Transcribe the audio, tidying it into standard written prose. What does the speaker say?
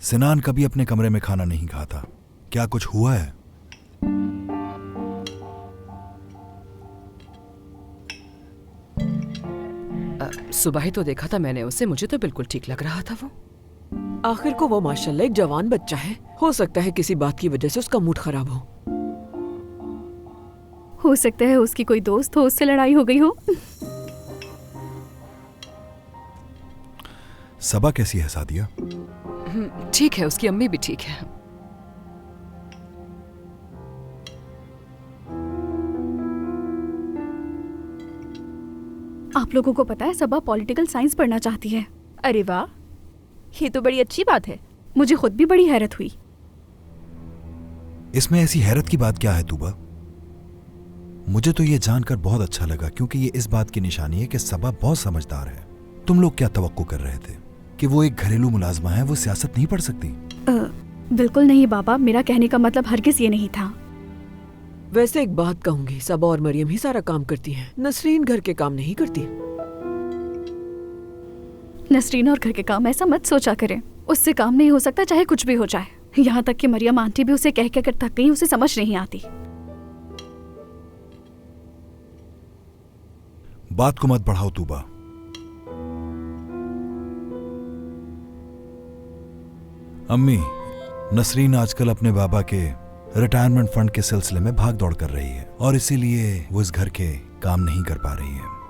सिनान कभी अपने कमरे में खाना नहीं खाता। क्या कुछ हुआ है? सुबह ही तो देखा था मैंने उसे, मुझे तो बिल्कुल ठीक लग रहा था वो। आखिर को वो माशाल्लाह एक जवान बच्चा है। हो सकता है किसी बात की वजह से उसका मूड खराब हो सकता है उसकी कोई दोस्त हो, उससे लड़ाई हो गई हो। सबा कैसी है सादिया? ठीक है, उसकी अम्मी भी ठीक है। आप लोगों को पता है सबा पॉलिटिकल साइंस पढ़ना चाहती है। अरे वाह, ये तो बड़ी अच्छी बात है। मुझे खुद भी बड़ी हैरत हुई। इसमें ऐसी हैरत की बात क्या है तूबा? मुझे तो ये जानकर बहुत अच्छा लगा, क्योंकि ये इस बात की निशानी है कि सबा बहुत समझदार है। तुम लोग क्या तवक्को कर रहे थे कि वो एक घरेलू मुलाजमा है, वो सियासत नहीं पढ़ सकती? बिल्कुल नहीं बाबा, मेरा कहने का मतलब हरगिज़ ये नहीं था। वैसे एक बात कहूंगी, सबा और मरियम ही सारा काम करती हैं। नसरीन घर के काम नहीं करती। नसरीन और घर के काम ऐसा मत सोचा करें, उससे काम नहीं हो सकता चाहे कुछ भी हो जाए। यहाँ तक कि मरियम आंटी भी उसे कह कर थक गई, उसे समझ नहीं आती। बात को मत बढ़ाओ तूबा। अम्मी, नसरीन आजकल अपने बाबा के रिटायरमेंट फंड के सिलसिले में भाग दौड़ कर रही है और इसीलिए वो इस घर के काम नहीं कर पा रही है।